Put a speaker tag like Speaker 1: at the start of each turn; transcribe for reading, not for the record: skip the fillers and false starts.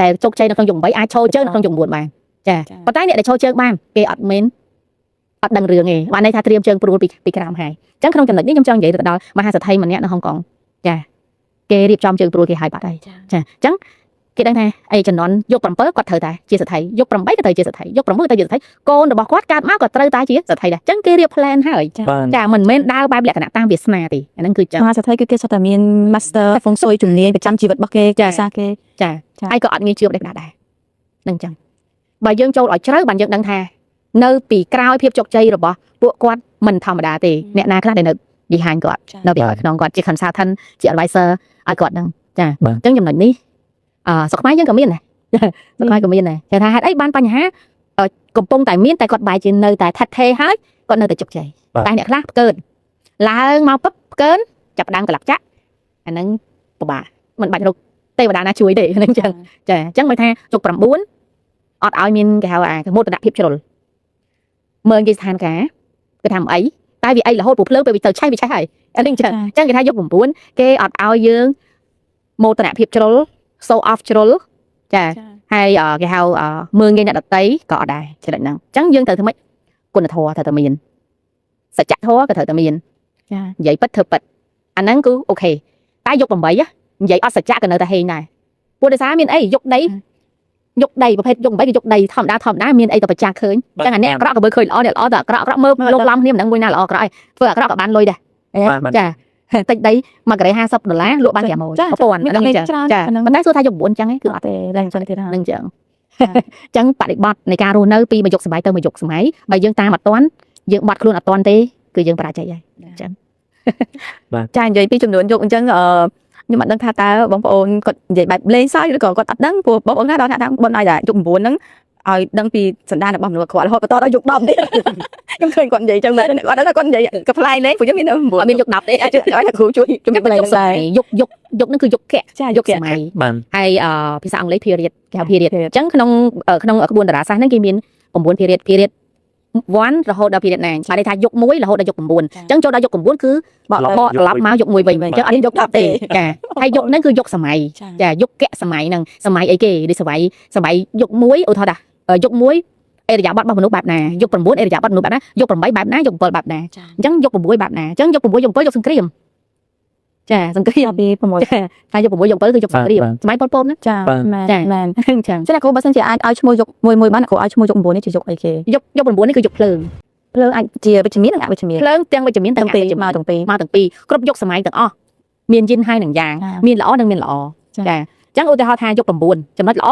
Speaker 1: แต่จกใจในក្នុងយប់8អាចឈរជើងនៅក្នុងយប់9បានចាប៉ុន្តែអ្នកដែលឈរជើងបានគេអត់មានអត់ដឹងរឿងទេបានន័យថាត្រៀមជើងព្រួលពីក្រោមហើយអញ្ចឹងក្នុងចំណុចនេះខ្ញុំចង់និយាយទៅដល់មហាសេដ្ឋីម្នាក់នៅហុងកុងចាគេរៀបចំជើងព្រួលគេហើយបាត់ហើយចាអញ្ចឹងគេដឹងថាអីចំនួនយក7គាត់ត្រូវតែជាសេដ្ឋីយក8ក៏ត្រូវជាសេដ្ឋីយក6ក៏ត្រូវជាសេដ្ឋីកូនរបស់គាត់កើតមកក៏ត្រូវតែជាសេដ្ឋីដែរអញ្ចឹងគេរៀប plan ហើយចាមិនមែនដើរបែបលក្ខណៈតាមវាសនាទេអាហ្នឹងគឺចឹង
Speaker 2: មហាសេដ្ឋីគឺគេសុទ្ធតែមាន master ហ្វុងស៊ុយជំនាញប្រចាំជីវិតរបស់គេភាសាគេ
Speaker 1: ចាហើយក៏អត់ងាយជឿបដេកដែរហ្នឹងចឹងបើយើងចូលឲ្យជ្រៅបានយើងដឹងថានៅពីក្រោយភាពជោគជ័យរបស់ពួកគាត់មិនធម្មតាទេអ្នកណាខ្លះដែលនៅ behind គាត់នៅពីក្នុងគាត់ជា consultant ជា advisor ឲ្យគាត់ហ្នឹងចាអញ្ចឹងចំណុចនេះសុខខ្មែរយើងក៏មានដែរសុខខ្មែរក៏មានដែរគេថាហេតុអីបានបញ្ហាកំពុងតែមានតែគាត់បែរជានៅតែថិតថេរហើយគាត់នៅតែជោគជ័យតែអ្នកខ្លះផ្កើនឡើងមកពឹបផ្កើនចាប់ផ្ដើមកន្លះចាក់អាហ្នឹងពិបាកមិនបាច់រកទេវតាណាជួយទេហ្នឹងចឹងចាអញ្ចឹងបើថាជោគ9អត់ឲ្យមានគេហៅមោទនភាពជ្រុលមើលគេស្ថានការគេថាអីតែវាអីរហូតព្រោះភ្លើងពេលវាទៅឆេះវាឆេះហើយអានេះចឹងអញ្ចឹងគេថាយក9គេអត់ឲ្យយើងមោទនភាពជ្រុល so off ជ្រុលចាហើយគេហៅមើងងាយអ្នកដតីក៏អត់ដែរចំណុចហ្នឹងអញ្ចឹងយើងត្រូវធ្វើម៉េចគុណធម៌ត្រូវតែមានសច្ចធម៌ក៏ត្រូវតែមានចានិយាយពិតធ្វើពិតអាហ្នឹងគឺអូខេតែយក8និយាយអត់សច្ចក៏នៅតែហេងដែរពួកដោយសារមានអីយកដីប្រភេទយក8គឺយកដីធម្មតាមានអីទៅប្រចាំឃើញអញ្ចឹងអាអ្នកអាក្រក់ក៏មើលឃើញល្អអ្នកល្អតែអាក្រក់មើលលោកឡំគ្នាមិនដឹងមួយណាល្អអាក្រក់ឯងធ្វើអាក្រក់ក៏បានលុយដែរចាតិចដី1 ការ៉េ$50លក់បាន50000ហ្នឹងចឹងចាប៉ុន្តែសួរថាយក9ចឹងគឺអត់ទេឡើងចឹងទៀតហ្នឹងចឹងចឹងបរិបត្តិនៃការរស់នៅពីមួយយុគសម័យទៅមួយយុគសម័យបើយើងតាមអត់ទាន់យើងបាត់ខ្លួនអត់ទាន់ទេគឺយើងបរាជ័យហើយចឹង
Speaker 2: ចានិយាយពីចំនួនយុគអញ្ចឹងខ្ញុំអត់ដឹងថាតើបងប្អូនគាត់និយាយបែបលេងសើចឬក៏គាត់អត់ដឹងព្រោះបងប្អូនថាដល់ថាបងឲ្យតែយុគ9ហ្នឹងឲ្យដឹងពីសន្តានរបស់មនុស្សគាត់រហូតបន្តដល់យុគ10ទៀតខ្ញុំឃើញគាត់និយាយចឹងដែរគាត់ដឹងថាគាត់និយាយក៏ផ្លាយលេងព្រោះខ្ញុំមាន9អត់មានយុគ10ទេឲ្យតែគ្រូជួយជំរាបលេងដែរ
Speaker 1: យុគហ្នឹងគឺយុគយុគសម័យហើយភាសាអង់គ្លេស period គេហៅ period អញ្ចឹងក្នុងក្បួនតារាសាស្ត្រហ្នឹងគេមាន9 period 1រហូតដល់ period 9បានន័យថាយុគ1រហូតដល់យុគ9អញ្ចឹងចូលដល់យុគ9គឺបកត្រឡប់មកយុគ1វិញអញ្ចឹងអត់មានយុគ10ទេចាហើយយុគហ្នឹងគឺយុគសម័យចាយុគសម័យហ្នឹងសម័យអីគេដូចសម័យយុគ1ឧទាហរណ៍ថាយុគ1អេរយាប័តរបស់មនុស្សបែបណាយុគ9អេរយាប័តមនុស្សបែបណាយុគ8បែបណាយុគ7បែបណាអញ្ចឹងយុគ6បែបណាអញ្ចឹងយុគ6យុគ7យុគសង្គ្រាមចាសង្គ្រាម
Speaker 2: ពី6
Speaker 1: តែយុគ6យុគ7គឺយុគសង្គ្រាមសម័យប៉ុលពតណា
Speaker 2: ចាមែន
Speaker 1: អញ្ចឹង
Speaker 2: ចឹងគ្រូបើសិនជាអាចឲ្យឈ្មោះយុគ1បានគ្រូឲ្យឈ្មោះយុគ9នេះជាយុគអីគេ
Speaker 1: យុគ9នេះគឺយុគភ្លើង
Speaker 2: អាចជាវិជ្ជមាននិងអវិជ្ជមាន
Speaker 1: ភ្លើងទាំងវិជ្ជមានទាំងអវិជ្ជមានមកទាំងពីរគ្រប់យុគសម័យទាំងអស់មានយិនហើយនិងយ៉ាងមានល្អនិងមានល្អចាអញ្ចឹងឧទាហរណ៍ថាយុគ9ចំណុចល្អ